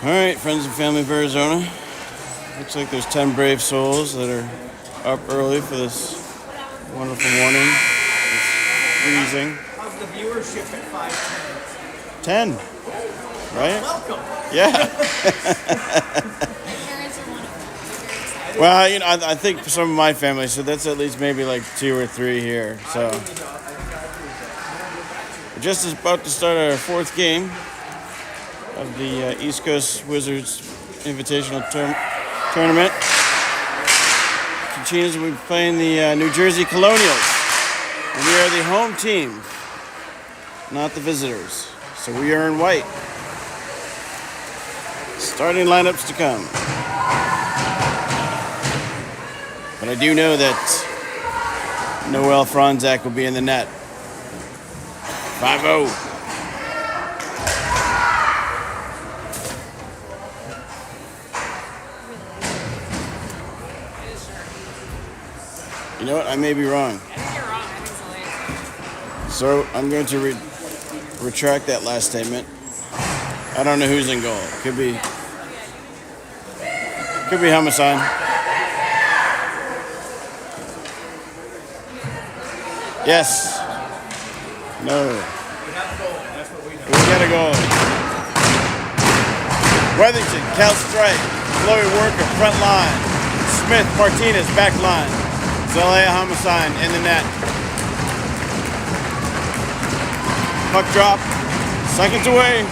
All right, friends and family of Arizona. Looks like there's 10 brave souls that are up early for this wonderful morning. It's freezing. How's the viewership at 5:10? 10, right? Welcome. Yeah. Parents are one of them. They're very excited. Well, I think for some of my family, so that's at least maybe like 2 or 3 here. So we're just about to start our 4th game of the East Coast Wizards Invitational Tournament. Kachinas will be playing the New Jersey Colonials. And we are the home team, not the visitors. So we are in white. Starting lineups to come. But I do know that Noel Franzak will be in the net. 5-0. You know what? I may be wrong. I think you're wrong. I think it's the So Lions. I'm going to retract that last statement. I don't know who's in goal. Could be Homicide. Yes. No. We have a goal. That's what we know. We got a goal. Weathington, Cal Strike, Chloe Worker, front line. Smith, Martinez, back line. Zelaya Homicide in the net. Puck drop. Seconds away.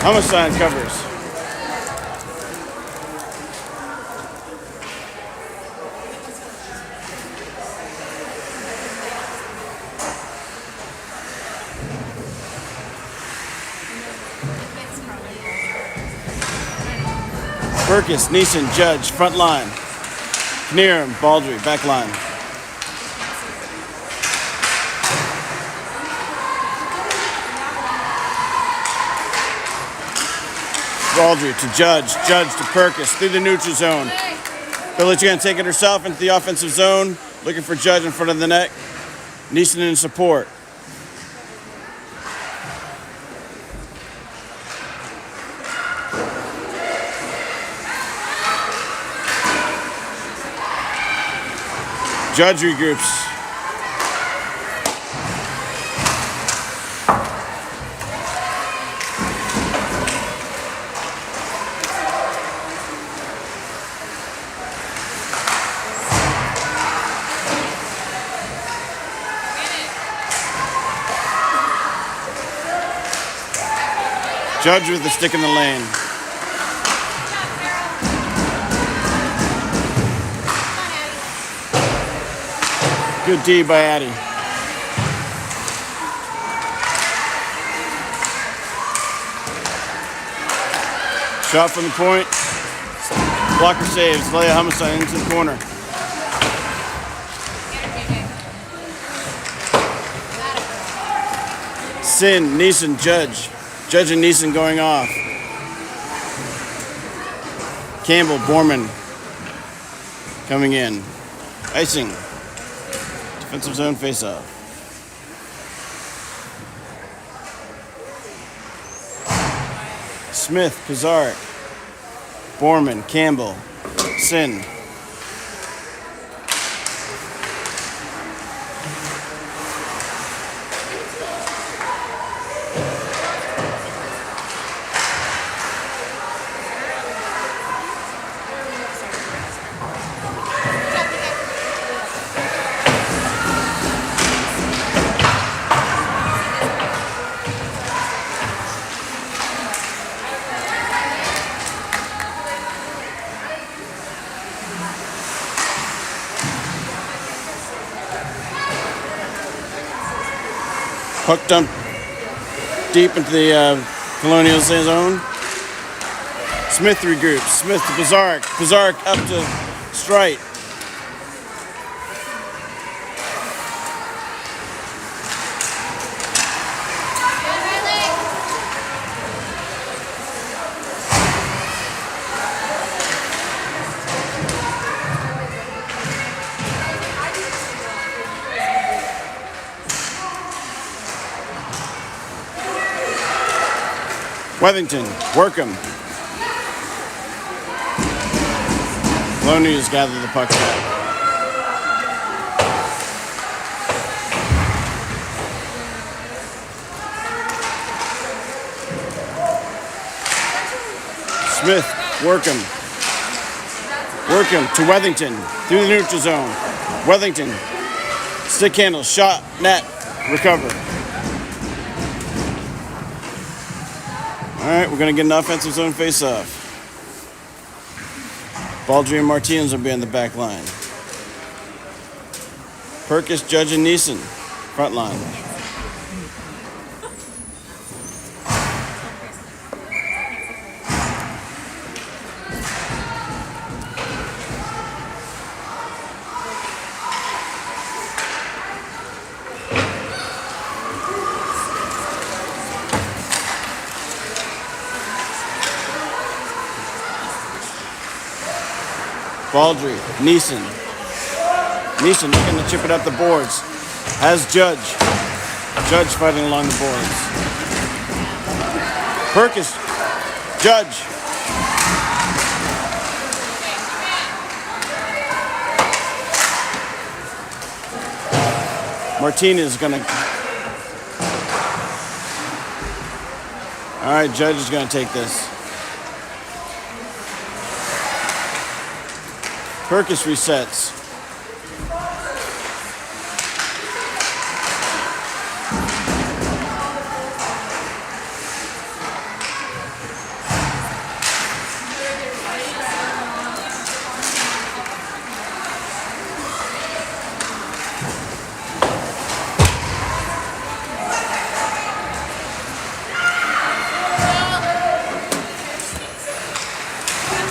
Homicide covers. Burkus, Neeson, Judge, front line. Knierim, Baldry, back line. Baldry to Judge, Judge to Burkus through the neutral zone. Village going to take it herself into the offensive zone, looking for Judge in front of the net. Neeson in support. Judge regroups. Judge with the stick in the lane. Good D by Addy. Shot from the point. Blocker saves. Leia Homicide into the corner. Sin, Neeson, Judge. Judge and Neeson going off. Campbell, Borman coming in. Icing. Defensive zone face-off. Smith, Pizarro, Borman, Campbell, Sin. Puck dump deep into the Colonials in zone. Smith regroups. Smith to Bizarre. Bizarre up to Strite. Wethington, Workham. Colonials gather the puck back. Smith, Workham. Workham to Wethington, through the neutral zone. Wethington, stick handle, shot, net, recover. All right, we're going to get an offensive zone face-off. Baldry and Martinez will be on the back line. Perkis, Judge, and Neeson, front line. Baldry, Neeson. Neeson looking to chip it up the boards. Has Judge. Judge fighting along the boards. Perkis, Judge. Martinez is gonna. All right, Judge is gonna take this. Perkis resets.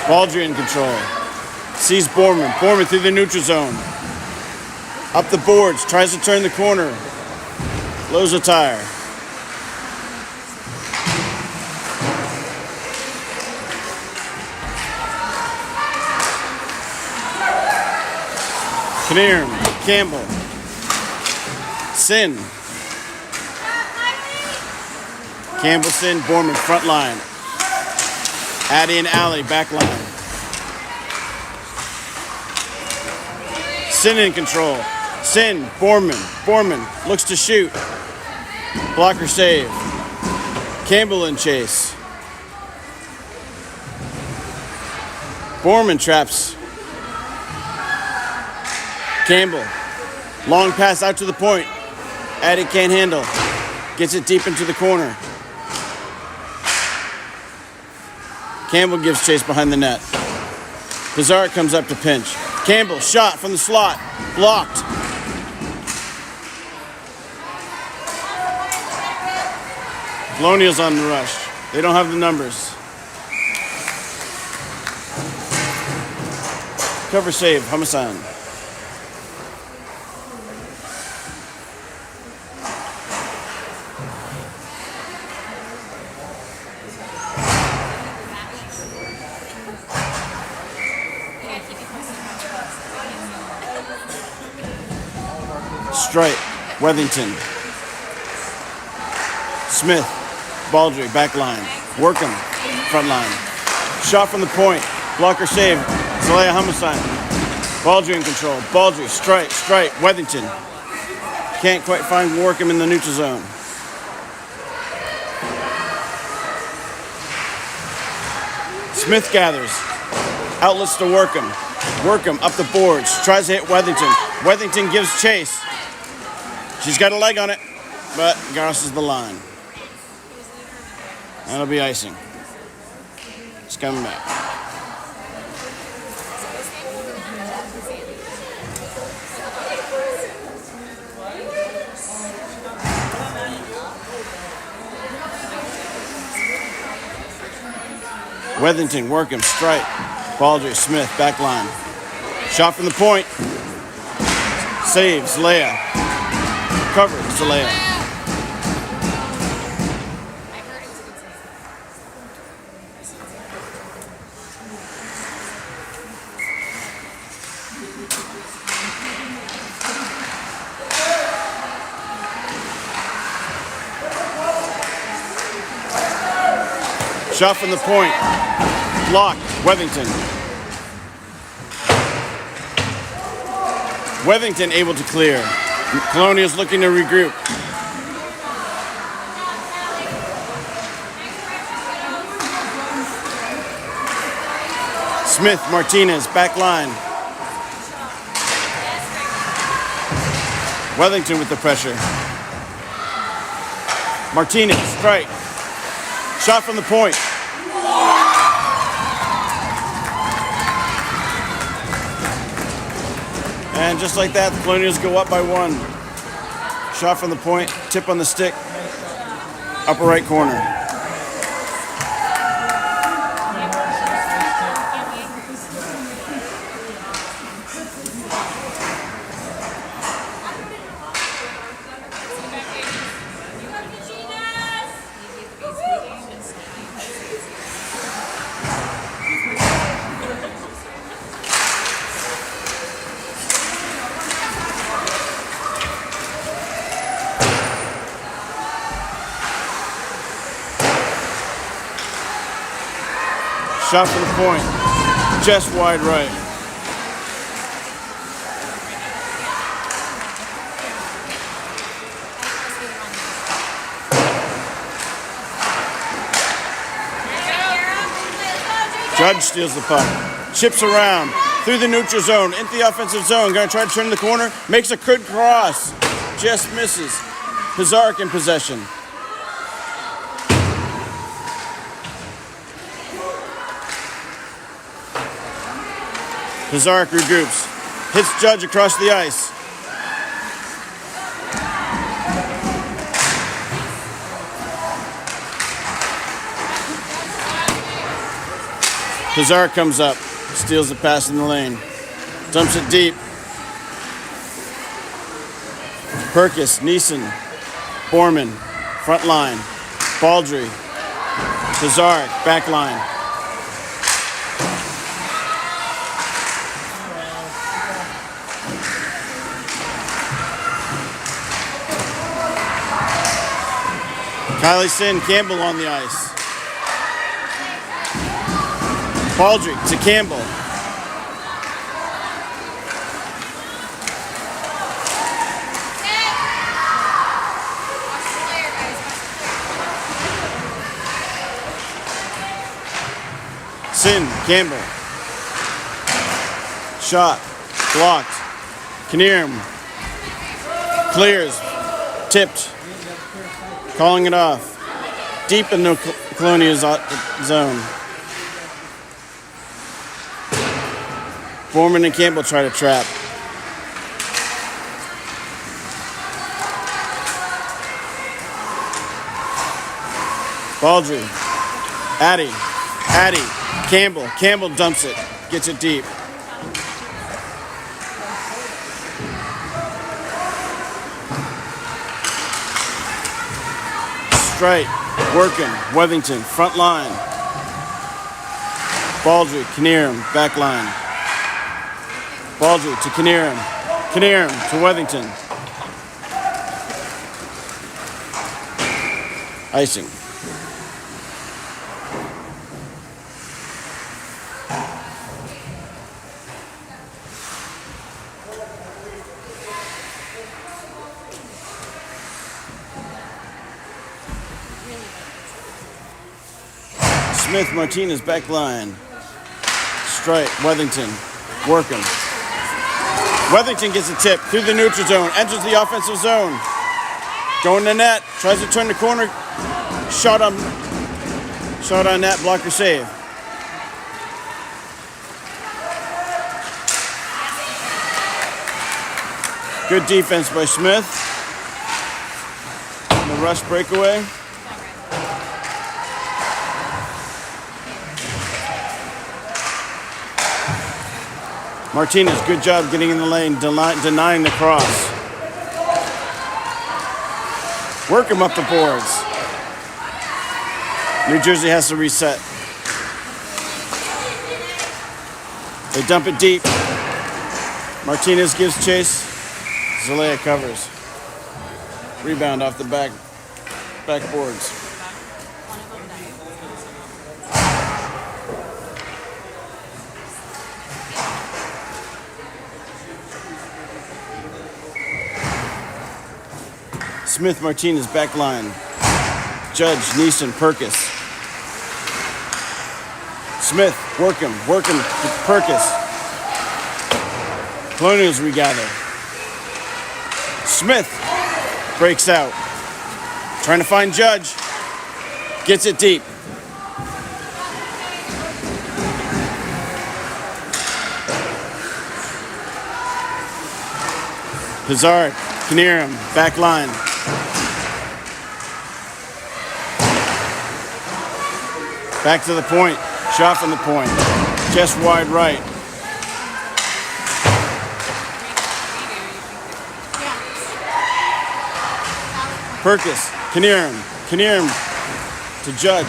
Baldry in control. Sees Borman. Borman through the neutral zone. Up the boards. Tries to turn the corner. Blows a tire. Kinnear. Campbell. Sin. Campbell, Sin, Borman, front line. Addy and Alley, back line. Sin in control. Sin, Borman. Borman looks to shoot. Blocker save. Campbell in chase. Borman traps Campbell. Long pass out to the point. Addy can't handle. Gets it deep into the corner. Campbell gives chase behind the net. Bizarre comes up to pinch. Campbell, shot from the slot. Blocked. Colonials on the rush. They don't have the numbers. Cover save, Humasan. Strite, Wethington. Smith, Baldry, back line. Workham, front line. Shot from the point. Blocker save. Zalea Humasan. Baldry in control. Baldry, Strite, Wethington. Can't quite find Workham in the neutral zone. Smith gathers. Outlets to Workham. Workham up the boards. Tries to hit Wethington. Wethington gives chase. She's got a leg on it, but crosses the line. That'll be icing. It's coming back. Wethington, work him, strike. Baldry, Smith, back line. Shot from the point. Save, Zelaya. Covered, Zelaya. I heard it was a good save. Shot from the point. Blocked, Wethington. Wethington able to clear. Colonials looking to regroup. Smith, Martinez, back line. Wethington with the pressure. Martinez, strike. Shot from the point. And just like that, the Colonials go up by 1. Shot from the point, tip on the stick, upper right corner. Shot from the point, just wide right. Judge steals the puck, chips around, through the neutral zone, into the offensive zone, gonna try to turn the corner, makes a good cross, just misses. Pizarnik in possession. Pizarnik regroups, hits Judge across the ice. Pizarnik comes up, steals the pass in the lane, dumps it deep. Perkis, Neeson, Borman, front line, Baldry, Pizarnik, back line. Kylie Sin, Campbell on the ice. Baldry to Campbell. Sin, Campbell. Shot, blocked. Knierim clears, tipped. Calling it off. Deep in the Colonials zone. Borman and Campbell try to trap. Baldry. Addy. Campbell. Campbell dumps it. Gets it deep. Straight, working, Wethington, front line. Baldry, Knierim, back line. Baldry to Knierim. Knierim to Wethington. Icing. Smith, Martinez, back line. Strike, Wethington, working. Wethington gets a tip through the neutral zone, enters the offensive zone. Going to net, tries to turn the corner. Shot on net, blocker save. Good defense by Smith. And the rush breakaway. Martinez, good job getting in the lane, denying the cross. Work him up the boards. New Jersey has to reset. They dump it deep. Martinez gives chase. Zelaya covers. Rebound off the backboards. Smith, Martinez, back line. Judge, Neeson, Perkis. Smith, work him, Perkis. Colonials regather. Smith breaks out. Trying to find Judge. Gets it deep. Pizarro, Knierim, back line. Back to the point. Shot from the point. Just wide right. Perkis, Knierim to Judge.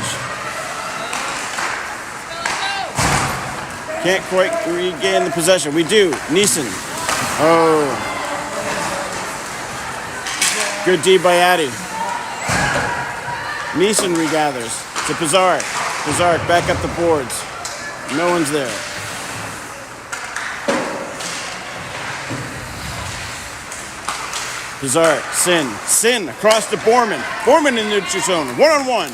Can't quite regain the possession. We do. Neeson. Oh. Good D by Addy. Neeson regathers to Pizarro. Pizarro back up the boards. No one's there. Pizarro, Sin across to Borman. Borman in the neutral zone, 1-on-1.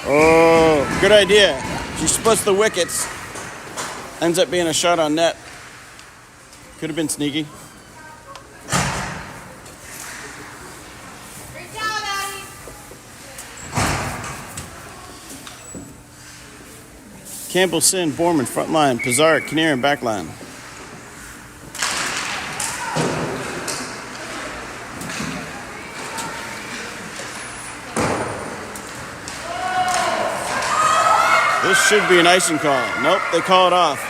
Oh, good idea. She splits the wickets. Ends up being a shot on net. Could have been sneaky. Campbell, Sin, Borman, front line. Pizarro, Knierim, back line. This should be an icing call. Nope, they call it off.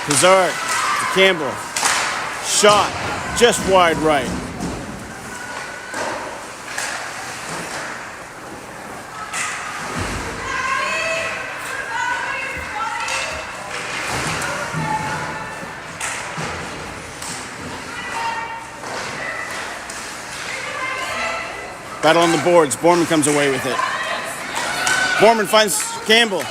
Pizarro to Campbell. Shot just wide right. Battle on the boards. Borman comes away with it. Borman finds Campbell.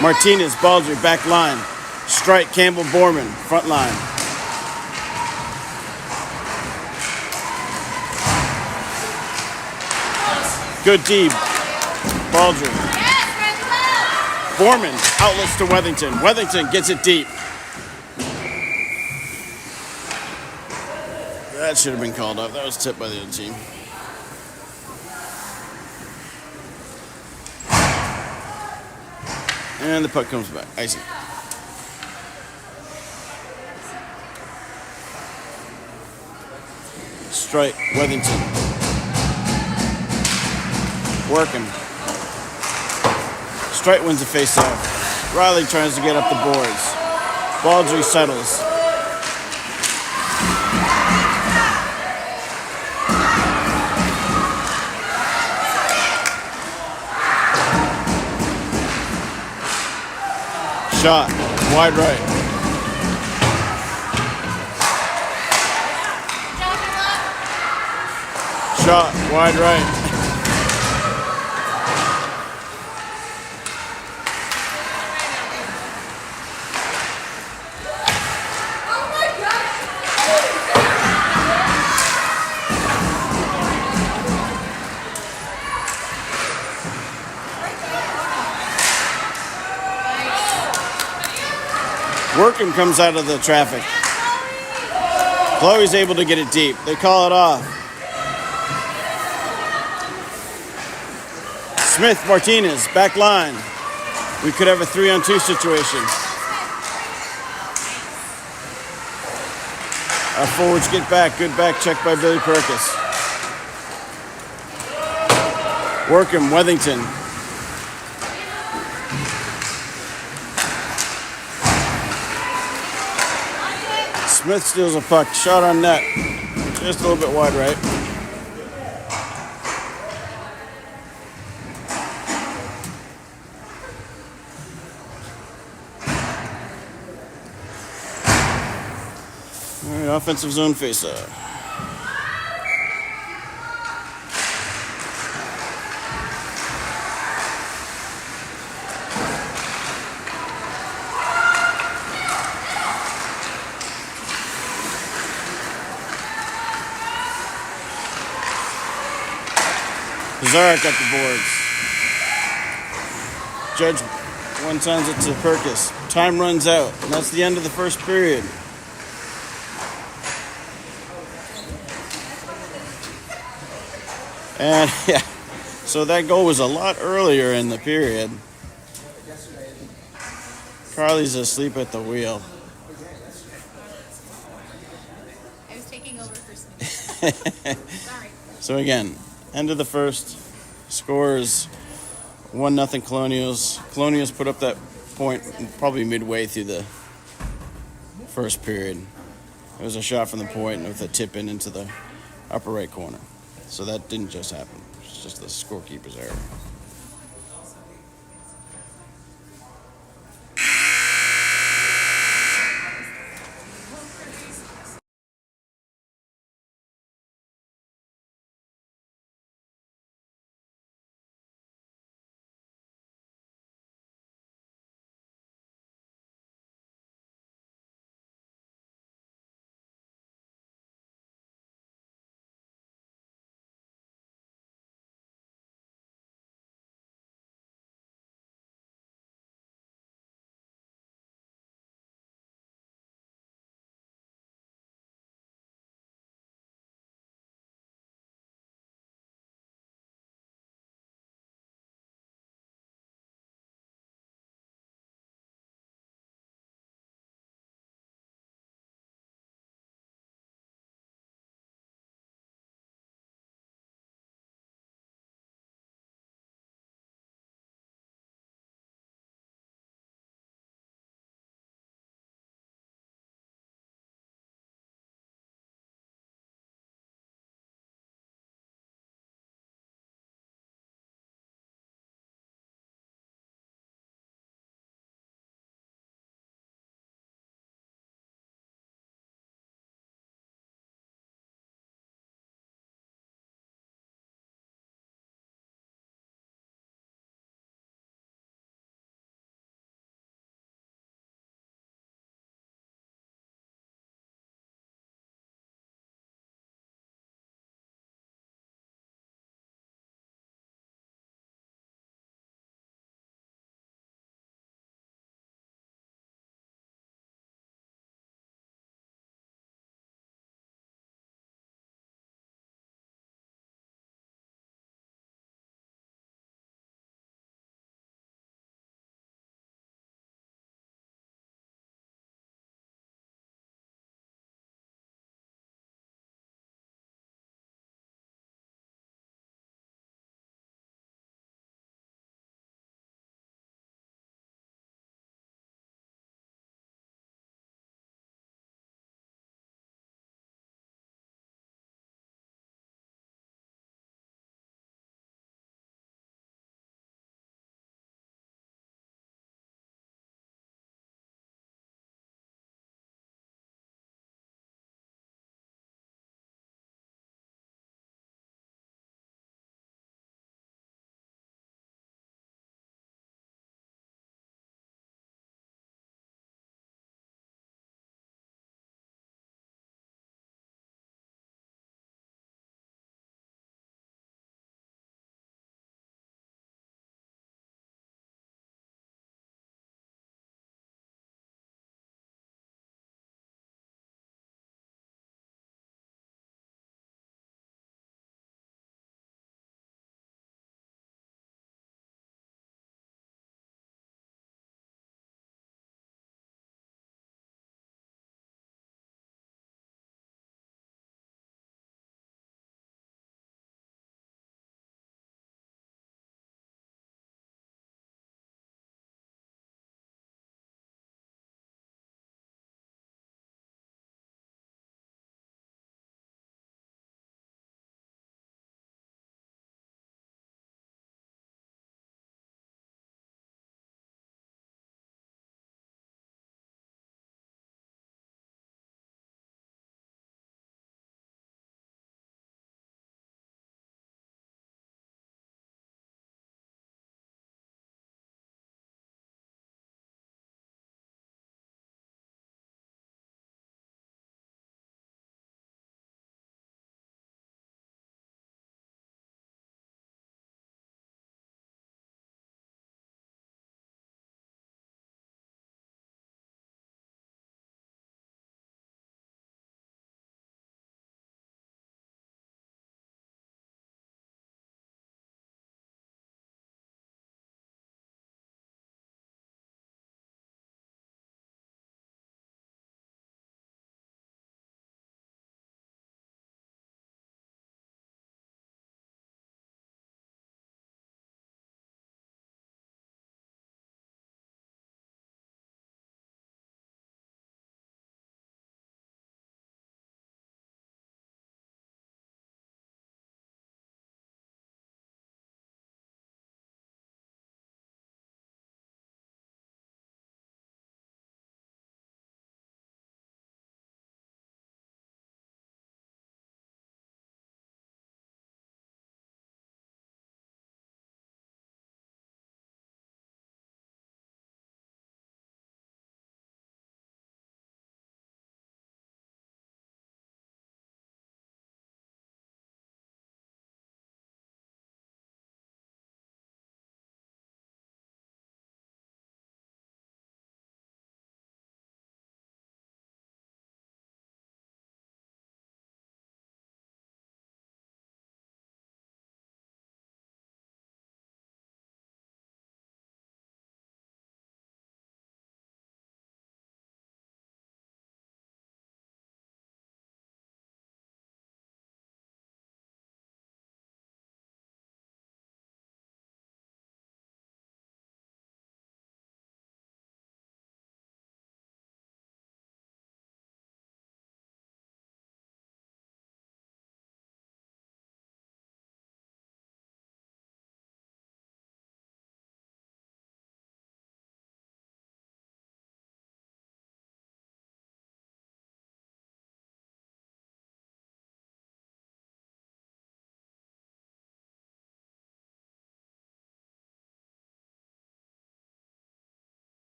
Martinez, Baldry, back line. Strike, Campbell, Borman, front line. Good D. Baldry. Borman outlets to Wethington. Wethington gets it deep. That should have been called off. That was tipped by the other team. And the puck comes back. Icing. Strike, Wethington. Working. Strike wins the face-off. Riley tries to get up the boards. Baldry settles. Shot, wide right. Shot, wide right. Working comes out of the traffic. Chloe's able to get it deep. They call it off. Smith, Martinez, back line. We could have a 3-on-2 situation. Our forwards get back. Good back check by Billy Perkis. Work him, Wethington. Smith steals a puck. Shot on net. Just a little bit wide right. All right, offensive zone faceoff. Zarek got the boards. Judge one sends it to Perkis. Time runs out, and that's the end of the first period. And yeah, so that goal was a lot earlier in the period. Carly's asleep at the wheel. I was taking over for Smith. Sorry. So again, end of the first, scores 1-0 Colonials. Colonials put up that point probably midway through the first period. It was a shot from the point with a tip in into the upper right corner. So that didn't just happen. It's just the scorekeeper's error.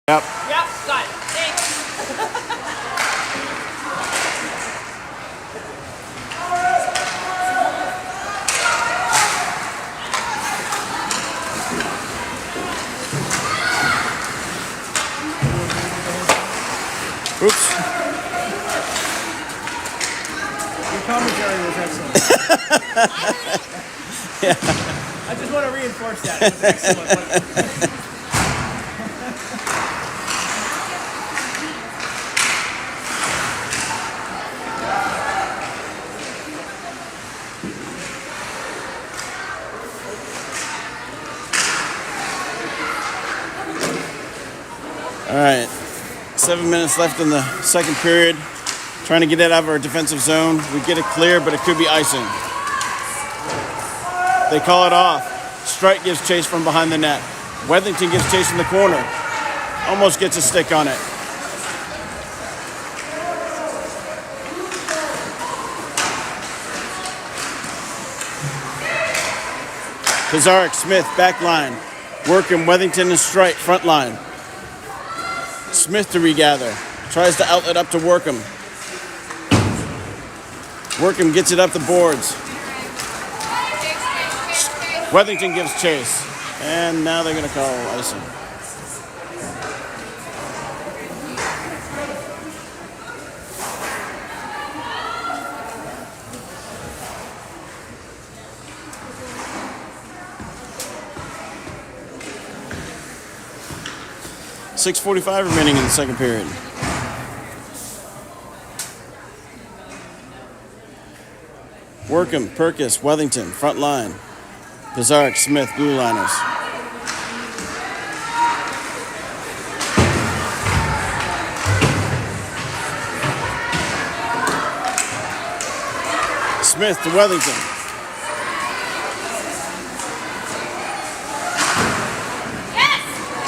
Yep. Yep, got it. Thanks. Oops. Your commentary was excellent. I just want to reinforce that. It was excellent. All right. 7 minutes left in the second period. Trying to get it out of our defensive zone. We get it clear, but it could be icing. They call it off. Strike gives chase from behind the net. Wethington gives chase in the corner. Almost gets a stick on it. Pizarnik, Smith, back line. Working Wethington and Strike, front line. Smith to regather. Tries to outlet up to Workham. Workham gets it up the boards. Wethington gives chase. And now they're going to call icing. .6:45 remaining in the second period. Workham, Perkis, Wethington, front line. Pizarnik, Smith, blue liners. Smith to Wethington.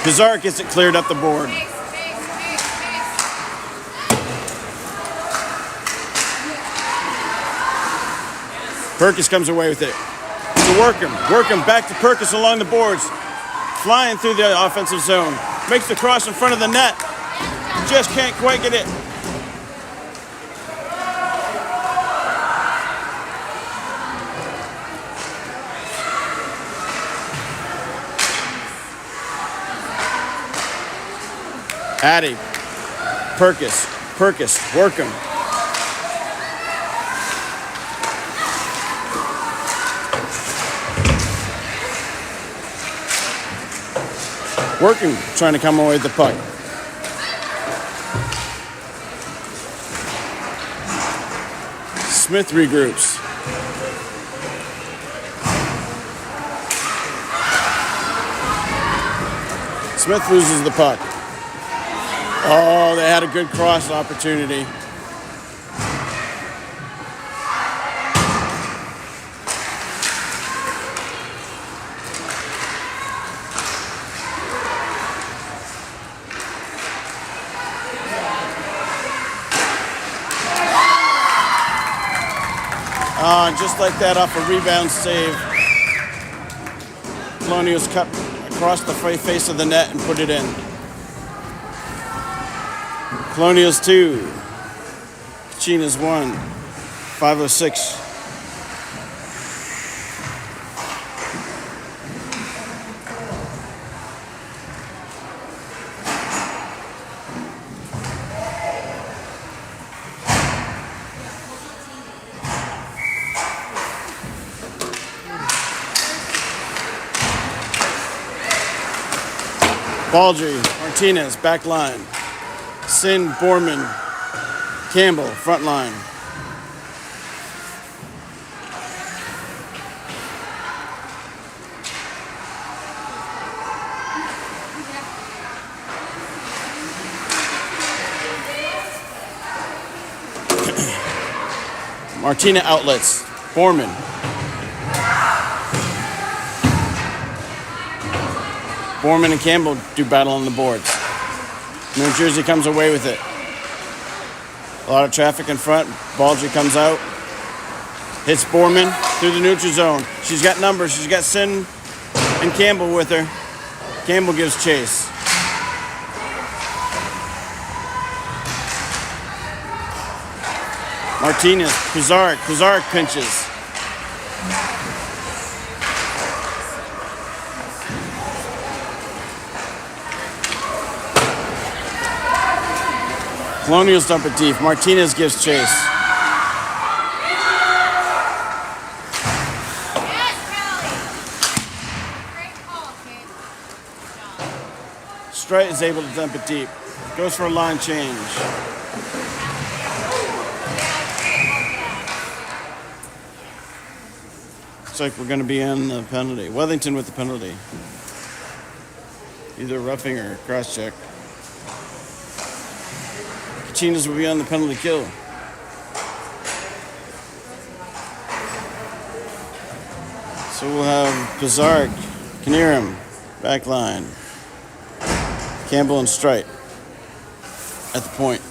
Pizarnik gets it cleared up the board. Perkis comes away with it. To Workham. Workham back to Perkis along the boards. Flying through the offensive zone. Makes the cross in front of the net. Just can't quite get it. Addy. Perkis. Workham. Working, trying to come away with the puck. Smith regroups. Smith loses the puck. Oh, they had a good cross opportunity. Just like that, off a rebound save, Colonials cut across the face of the net and put it in. Colonials 2, Kachinas 1, 5:06. Baldry, Martinez, back line. Sin, Borman, Campbell, front line. Martina outlets, Borman. Borman and Campbell do battle on the boards. New Jersey comes away with it. A lot of traffic in front. Baldry comes out. Hits Borman through the neutral zone. She's got numbers. She's got Sin and Campbell with her. Campbell gives chase. Martinez, Pizarro pinches. Colonials dump it deep. Martinez gives chase. Yes, Kelly. Great call, kid. Good job. Strite is able to dump it deep. Goes for a line change. Looks like we're going to be in the penalty. Wellington with the penalty. Either roughing or cross check. Kachinas will be on the penalty kill. So we'll have Pizarro, Knierim, back line. Campbell and Strite at the point.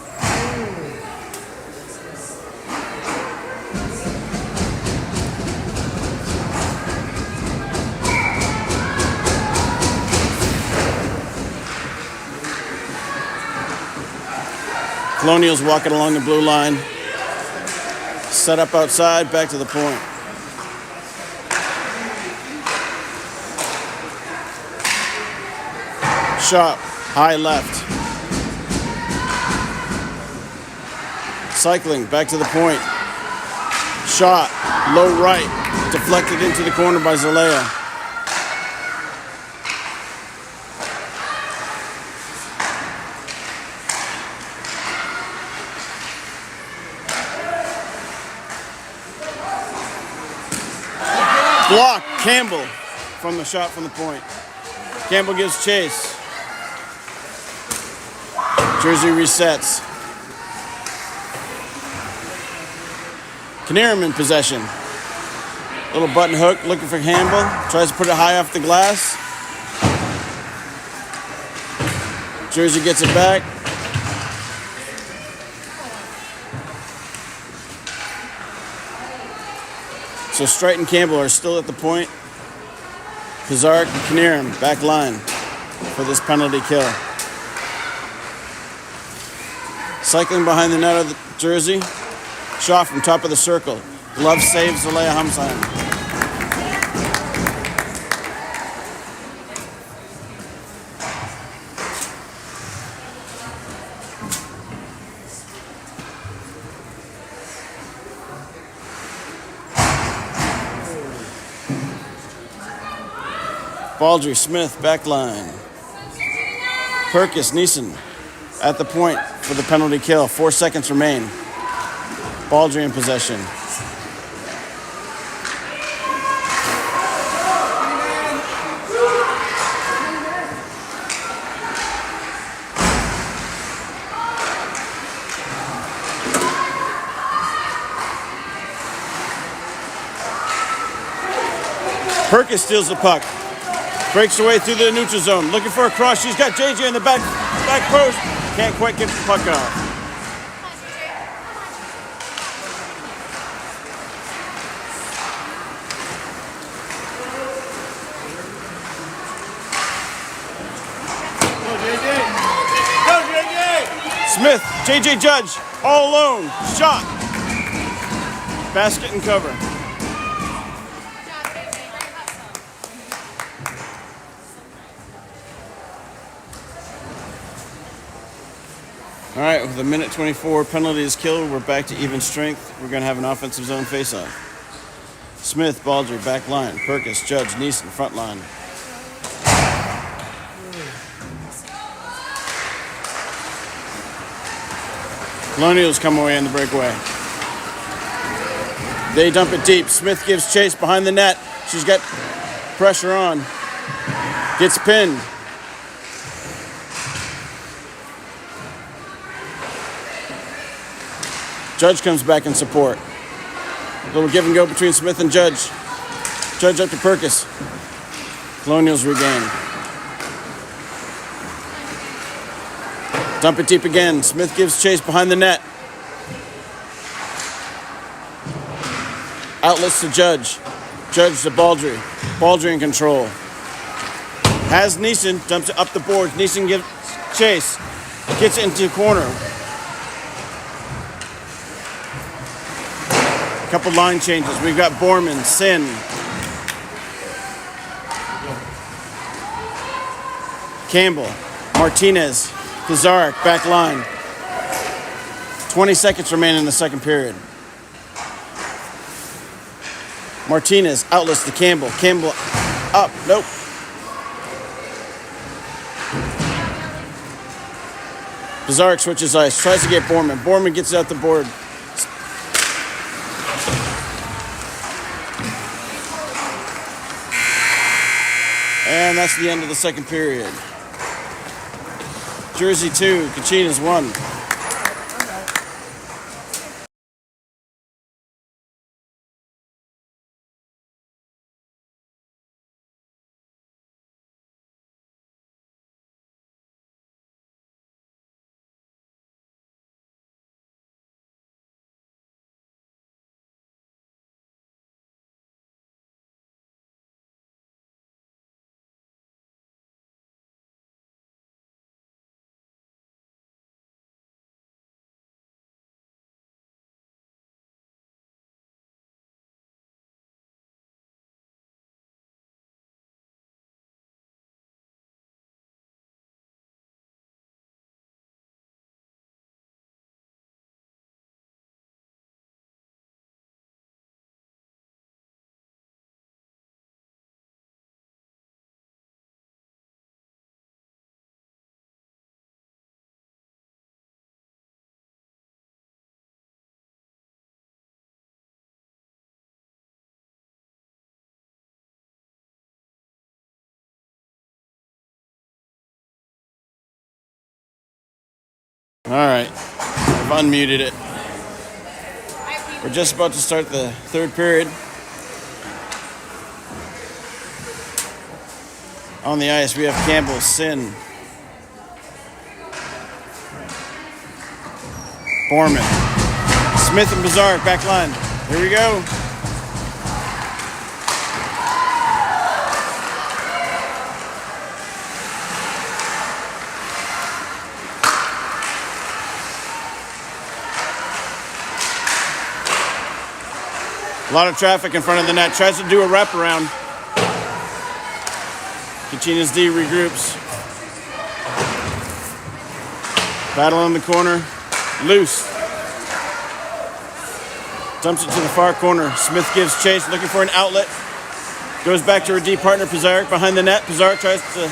Colonials walking along the blue line. Set up outside, back to the point. Sharp, high left. Cycling, back to the point. Shot, low right. Deflected into the corner by Zelaya. Block, Campbell from the shot from the point. Campbell gives chase. Jersey resets. Knierim in possession. Little button hook looking for Campbell. Tries to put it high off the glass. Jersey gets it back. So Strite and Campbell are still at the point. Pizarro and Knierim back line for this penalty kill. Cycling behind the net of the Jersey. Shot from top of the circle. Glove saves Zelaya Hamsheim. Baldry, Smith, back line. Perkis, Neeson at the point for the penalty kill. 4 seconds remain. Baldry in possession. Perkis steals the puck. Breaks away through the neutral zone. Looking for a cross. She's got JJ in the back post. Can't quite get the puck off. Go, JJ. Go, JJ. Smith, JJ Judge, all alone. Shot. Basket and cover. Good job, JJ. Great hustle. All right, with a minute 24 penalty is killed, we're back to even strength. We're going to have an offensive zone faceoff. Smith, Baldry, back line. Perkis, Judge, Neeson, front line. Colonials come away in the breakaway. They dump it deep. Smith gives chase behind the net. She's got pressure on. Gets pinned. Judge comes back in support. A little give and go between Smith and Judge. Judge up to Perkis. Colonials regain. Dump it deep again. Smith gives chase behind the net. Outlets to Judge. Judge to Baldry. Baldry in control. Has Neeson. Dumps it up the boards. Neeson gives chase. Gets it into the corner. Couple line changes. We've got Borman, Sin. Campbell, Martinez, Kazarek, back line. 20 seconds remain in the second period. Martinez outlets to Campbell. Campbell up. Nope. Kazarek switches ice. Tries to get Borman. Borman gets out the board. And that's the end of the second period. Jersey 2, Kachinas 1. All right, I've unmuted it. We're just about to start the third period. On the ice, we have Campbell, Sin, Borman, Smith and Bizarre, back line. Here we go. A lot of traffic in front of the net. Tries to do a wraparound. Kachinas D regroups. Battle in the corner. Loose. Dumps it to the far corner. Smith gives chase, looking for an outlet. Goes back to her D partner, Pizarnik, behind the net. Pizarnik tries to...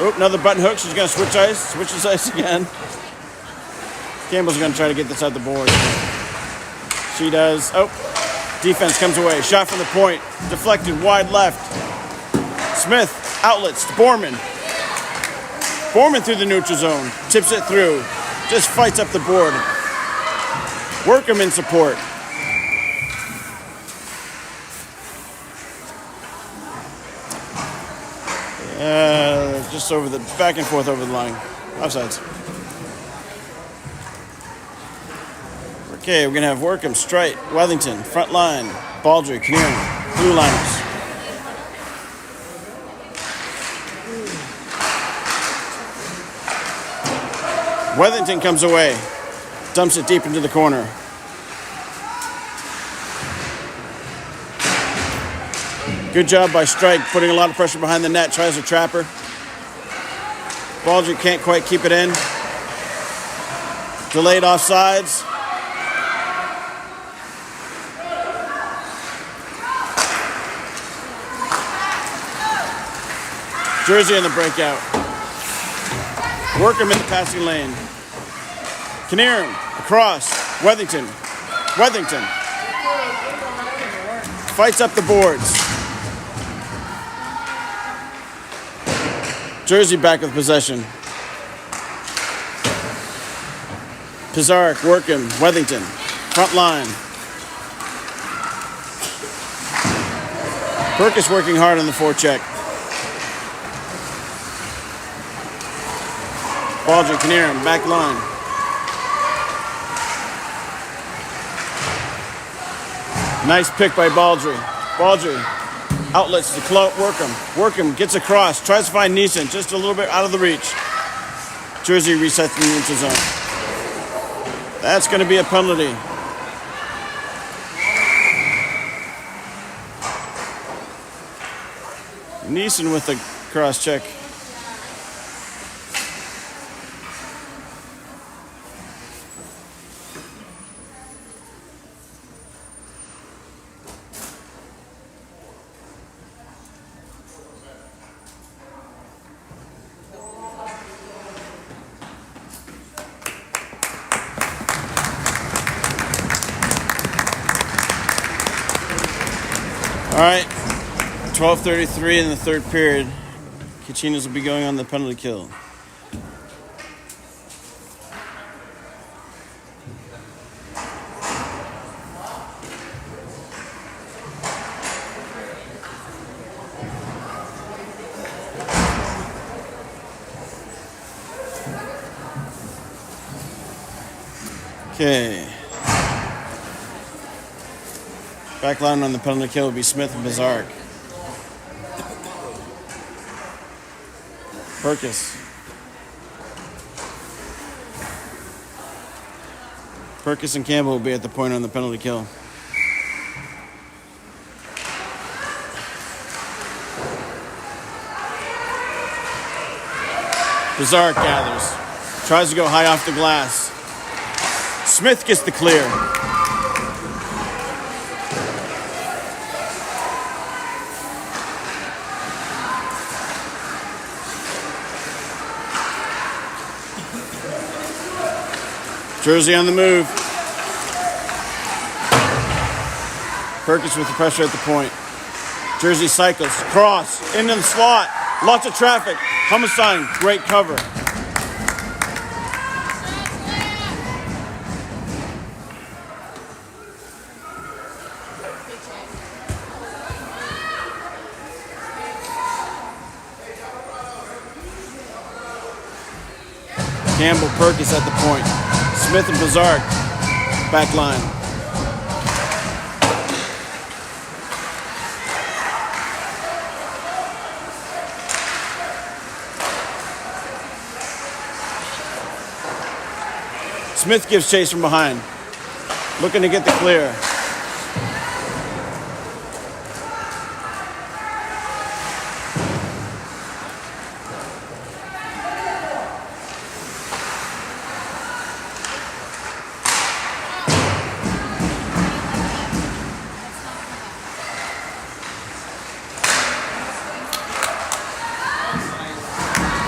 Oh, another button hook. She's going to switch ice. Switches ice again. Campbell's going to try to get this out the board. She does. Oh. Defense comes away. Shot from the point. Deflected wide left. Smith outlets to Borman. Borman through the neutral zone. Tips it through. Just fights up the board. Workham in support. Just over the back and forth over the line. Offsides. Okay, we're going to have Workham, Strite, Wellington, front line, Baldry, Kinnear, blue liners. Wellington comes away, dumps it deep into the corner. Good job by Strike, putting a lot of pressure behind the net, tries to trap her. Baldry can't quite keep it in. Delayed offsides. Jersey in the breakout. Workham in the passing lane. Kinnear across. Wethington. Fights up the boards. Jersey back with possession. Pizarnik, Workham, Wethington. Front line. Perkis working hard on the forecheck. Baldry, Kinnear, back line. Nice pick by Baldry. Baldry outlets to Workham. Workham gets across, tries to find Neeson, just a little bit out of the reach. Jersey resets the neutral zone. That's going to be a penalty. Neeson with the cross check. All right, 12:33 in the third period. Kachinas will be going on the penalty kill. Okay. Back line on the penalty kill will be Smith and Bizarre. Perkis. Perkis and Campbell will be at the point on the penalty kill. Bizarre gathers. Tries to go high off the glass. Smith gets the clear. Jersey on the move. Perkins with the pressure at the point. Jersey cycles. Cross. Into the slot. Lots of traffic. Homicide. Great cover. Campbell, Perkins at the point. Smith and Bizarre, back line. Smith gives chase from behind. Looking to get the clear.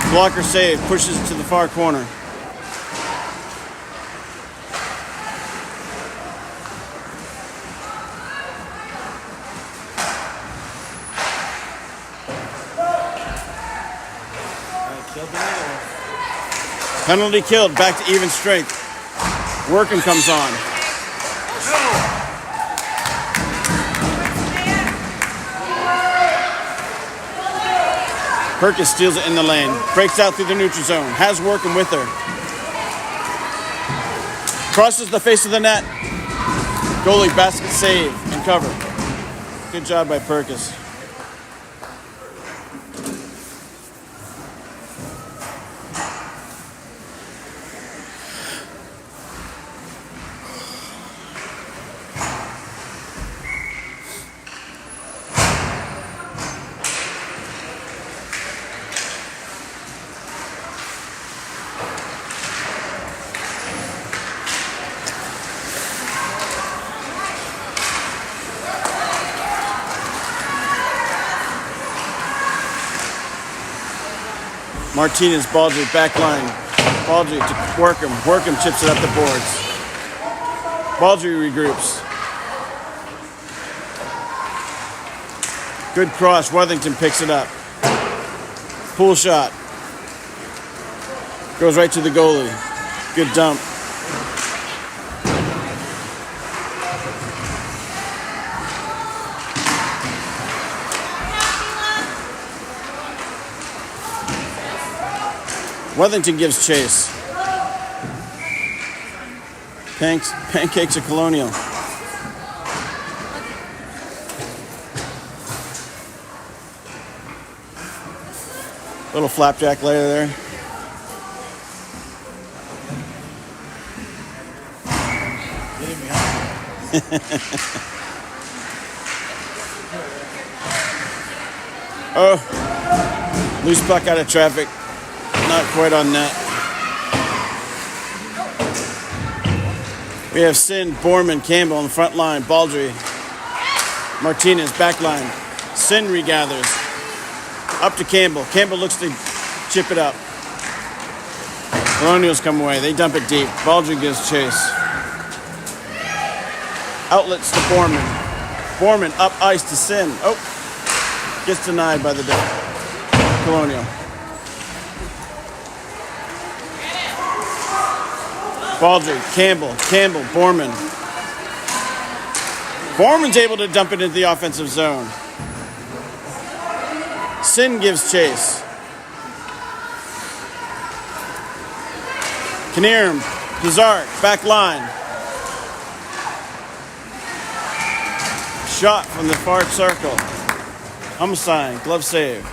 Blocker save, pushes it to the far corner. Penalty killed, back to even strength. Workham comes on. Perkins steals it in the lane. Breaks out through the neutral zone. Has Workham with her. Crosses the face of the net. Goalie basket save and cover. Good job by Perkins. Martinez, Baldry, back line. Baldry to Workham. Workham chips it up the boards. Baldry regroups. Good cross. Worthington picks it up. Pull shot. Goes right to the goalie. Good dump. Worthington gives chase. Pancakes a Colonial. Little flapjack layer there. Oh, loose puck out of traffic. Not quite on net. We have Sin, Borman, Campbell on the front line. Baldry, Martinez, back line. Sin regathers. Up to Campbell. Campbell looks to chip it up. Colonials come away. They dump it deep. Baldry gives chase. Outlets to Borman. Borman up ice to Sin. Oh, gets denied by the Colonial. Baldry, Campbell, Borman. Borman's able to dump it into the offensive zone. Sin gives chase. Knierim, Pizark, back line. Shot from the far circle. Homicide, glove save.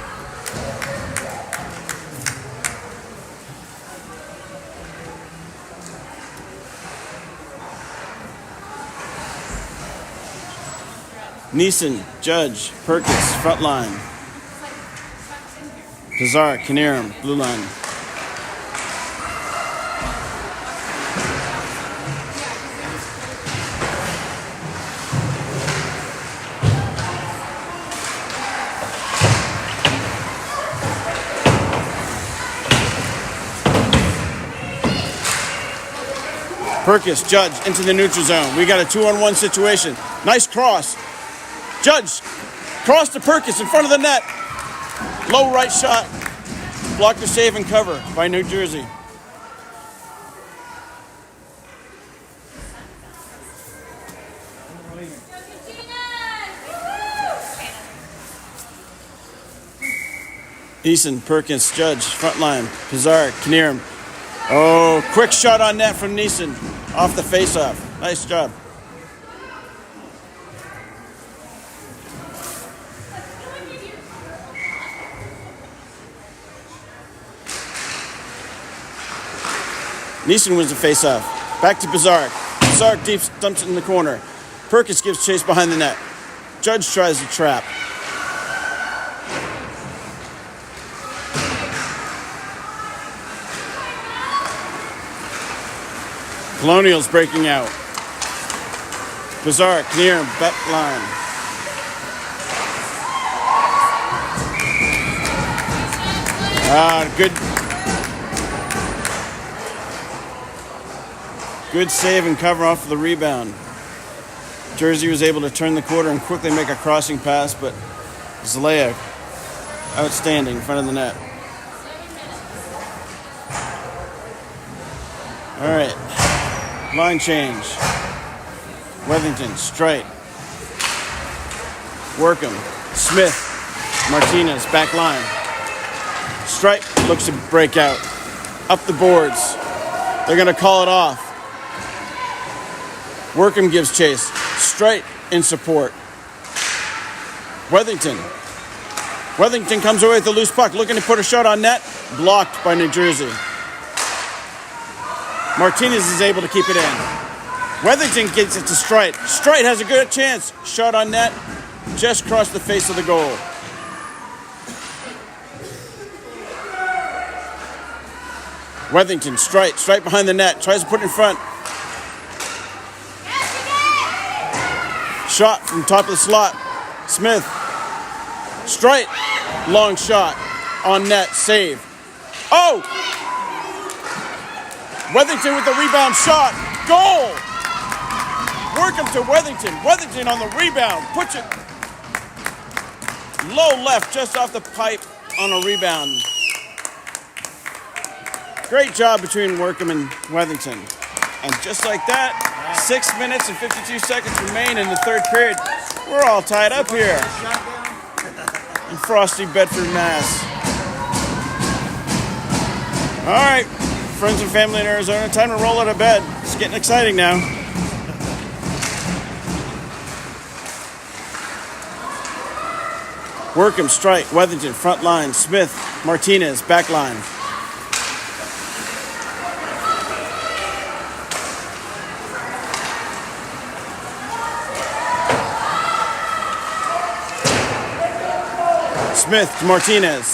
Neeson, Judge, Perkins, front line. Pizarro, Knierim, blue line. Perkins, Judge, into the neutral zone. We got a 2-on-1 situation. Nice cross. Judge, cross to Perkins in front of the net. Low right shot. Blocker save and cover by New Jersey. Eason, Perkins, Judge, front line. Pizarro, Knierim. Oh, quick shot on net from Neeson. Off the faceoff. Nice job. Neeson wins the faceoff. Back to Pizarro. Pizarro deep dumps it in the corner. Perkins gives chase behind the net. Judge tries to trap. Colonials breaking out. Pizarro, Knierim, back line. Good save and cover off the rebound. Jersey was able to turn the corner and quickly make a crossing pass, but Zalea outstanding in front of the net. All right. Line change. Wethington, Strite. Workham, Smith, Martinez, back line. Strite looks to break out. Up the boards. They're going to call it off. Workham gives chase. Strite in support. Wethington. Wethington comes away with the loose puck, looking to put a shot on net. Blocked by New Jersey. Martinez is able to keep it in. Wethington gets it to Strite. Strite has a good chance. Shot on net. Just crossed the face of the goal. Wethington, Strite behind the net. Tries to put it in front. Shot from top of the slot. Smith. Strite. Long shot. On net. Save. Oh! Wethington with the rebound shot. Goal! Workham to Wethington. Wethington on the rebound. Puts it low left, just off the pipe on a rebound. Great job between Workham and Wethington. And just like that, 6 minutes and 52 seconds remain in the third period. We're all tied up here in frosty Bedford, Mass. All right. Friends and family in Arizona, time to roll out of bed. It's getting exciting now. Workham, Strite, Wethington, front line, Smith, Martinez, back line. Smith to Martinez.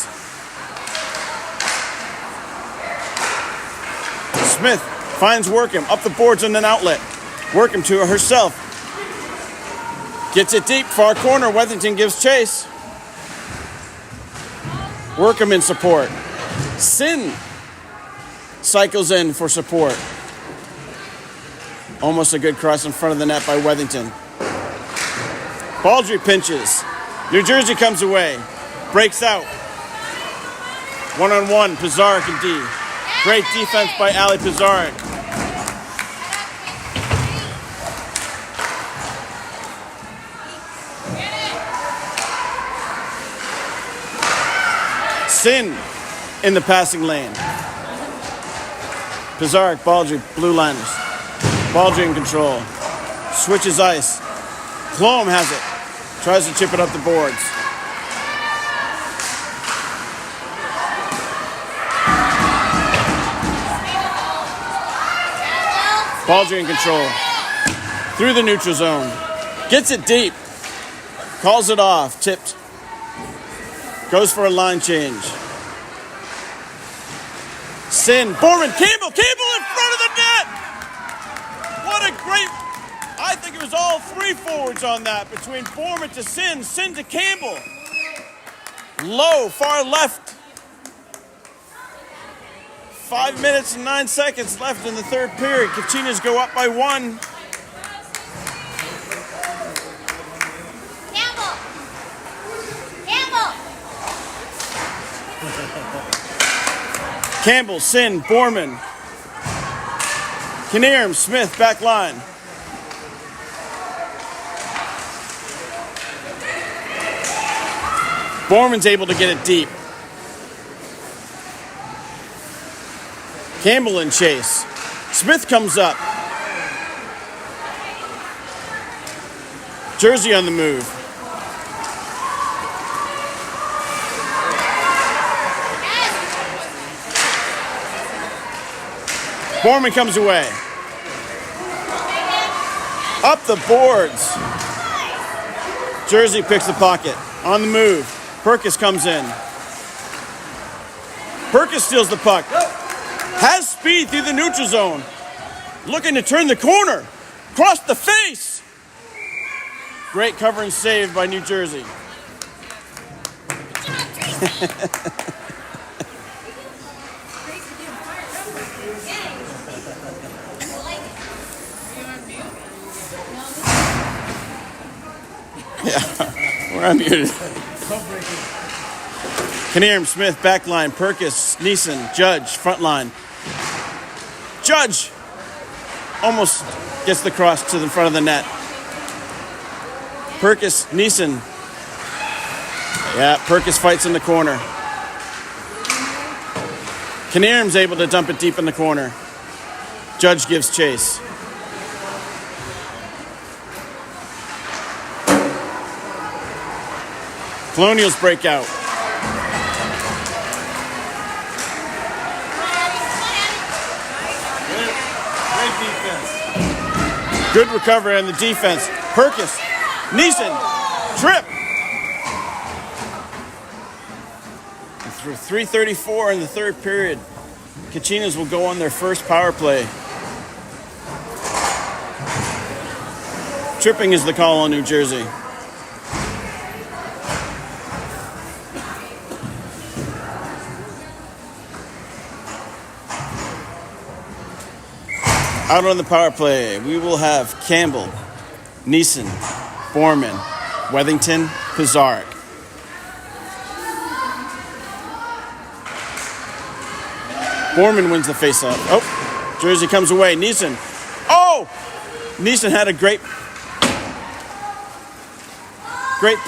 Smith finds Workham up the boards and an outlet. Workham to herself. Gets it deep, far corner. Wethington gives chase. Workham in support. Sin cycles in for support. Almost a good cross in front of the net by Wethington. Baldry pinches. New Jersey comes away. Breaks out. One-on-one, Pizarnik and D. Great defense by Ali Pizarnik. Sin in the passing lane. Pizarnik, Baldry, blue liners. Baldry in control. Switches ice. Clome has it. Tries to chip it up the boards. Baldry in control. Through the neutral zone. Gets it deep. Calls it off. Tipped. Goes for a line change. Sin. Borman. Campbell. Campbell in front of the net. What a great... I think it was all three forwards on that. Between Borman to Sin. Sin to Campbell. Low. Far left. 5 minutes and 9 seconds left in the third period. Kachinas go up by 1. Campbell! Campbell! Campbell, Sin, Borman. Kinnear, Smith, back line. Borman's able to get it deep. Campbell in chase. Smith comes up. Jersey on the move. Borman comes away. Up the boards. Jersey picks the pocket. On the move. Perkis comes in. Perkis steals the puck. Has speed through the neutral zone. Looking to turn the corner. Cross the face. Great cover and save by New Jersey. Yeah, we're unmuted. Kinnear, Smith, back line. Perkis, Neeson, Judge, front line. Judge almost gets the cross to the front of the net. Perkis, Neeson. Yeah, Perkis fights in the corner. Kinnear's able to dump it deep in the corner. Judge gives chase. Colonials break out. Great defense. Good recovery on the defense. Perkis, Neeson, trip. And through 3:34 in the third period, Kachinas will go on their first power play. Tripping is the call on New Jersey. Out on the power play, we will have Campbell, Neeson, Borman, Wethington, Pizarnik. Borman wins the faceoff. Oh, Jersey comes away. Neeson. Oh! Neeson had a great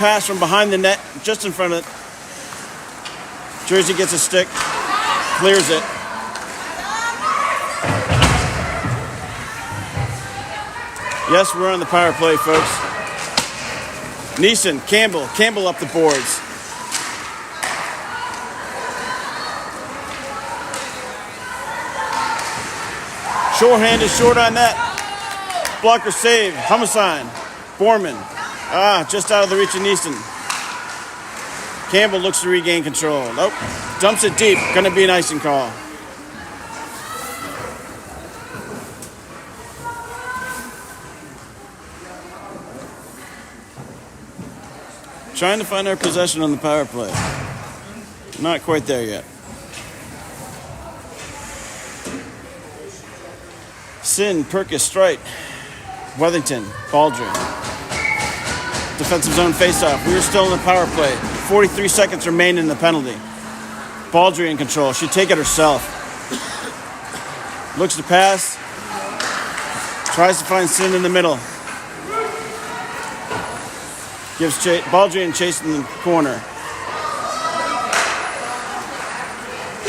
pass from behind the net, just in front of it. Jersey gets a stick, clears it. Yes, we're on the power play, folks. Neeson, Campbell up the boards. Shorthand is short on that. Blocker save, Homicide. Borman. Just out of the reach of Neeson. Campbell looks to regain control. Nope. Dumps it deep. Gonna be an icing call. Trying to find our possession on the power play. Not quite there yet. Sin, Perkis, strike. Weathington, Baldry. Defensive zone faceoff. We are still in the power play. 43 seconds remain in the penalty. Baldry in control. Should take it herself. Looks to pass. Tries to find Sin in the middle. Gives Baldry and Chase in the corner.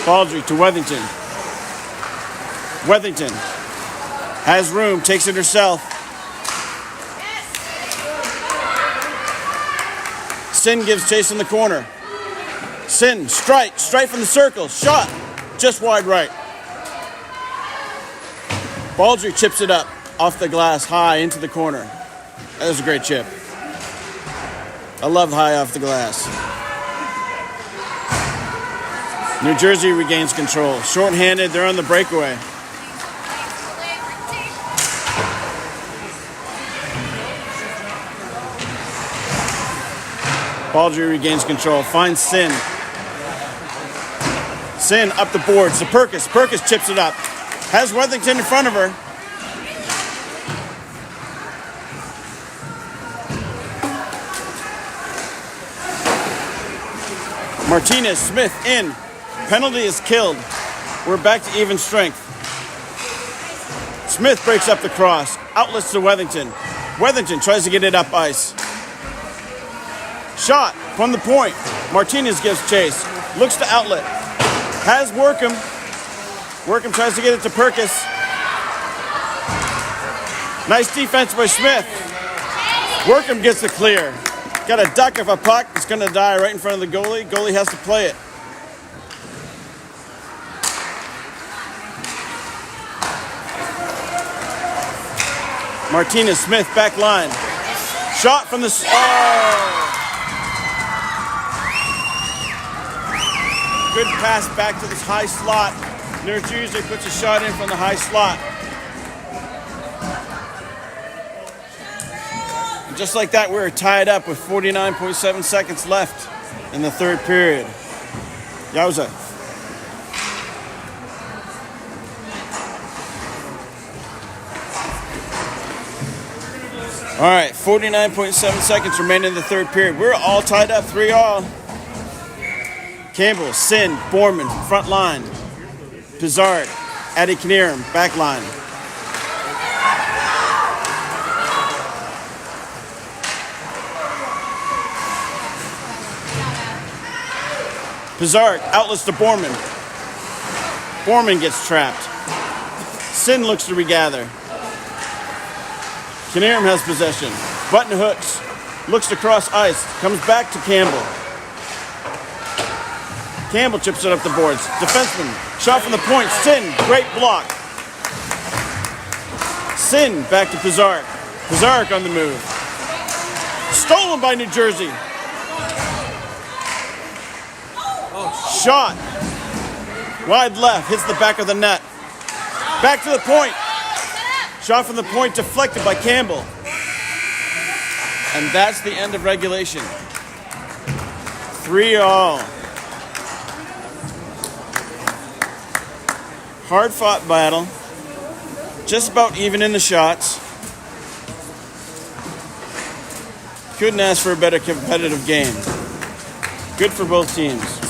Baldry to Weathington. Weathington has room, takes it herself. Sin gives Chase in the corner. Sin, strike from the circle, shot, just wide right. Baldry chips it up off the glass high into the corner. That was a great chip. I love high off the glass. New Jersey regains control. Short-handed, they're on the breakaway. Baldry regains control. Finds Sin. Sin up the boards to Perkis. Perkis chips it up. Has Weathington in front of her. Martinez, Smith in. Penalty is killed. We're back to even strength. Smith breaks up the cross. Outlets to Weathington. Weathington tries to get it up ice. Shot from the point. Martinez gives chase. Looks to outlet. Has Workham. Workham tries to get it to Perkis. Nice defense by Smith. Workham gets the clear. Got a duck of a puck. It's going to die right in front of the goalie. Goalie has to play it. Martinez, Smith, back line. Shot from the... Oh! Good pass back to this high slot. New Jersey puts a shot in from the high slot. And just like that, we're tied up with 49.7 seconds left in the third period. Yowza. All right, 49.7 seconds remain in the third period. We're all tied up, 3-3. Campbell, Sin, Borman, front line. Pizarro, Addy Knierim, back line. Pizarro outlets to Borman. Borman gets trapped. Sin looks to regather. Knierim has possession. Button hooks. Looks to cross ice. Comes back to Campbell. Campbell chips it up the boards. Defenseman. Shot from the point. Sin. Great block. Sin back to Pizarro. Pizarro on the move. Stolen by New Jersey. Shot. Wide left. Hits the back of the net. Back to the point. Shot from the point deflected by Campbell. And that's the end of regulation. 3-3. Hard-fought battle. Just about even in the shots. Couldn't ask for a better competitive game. Good for both teams.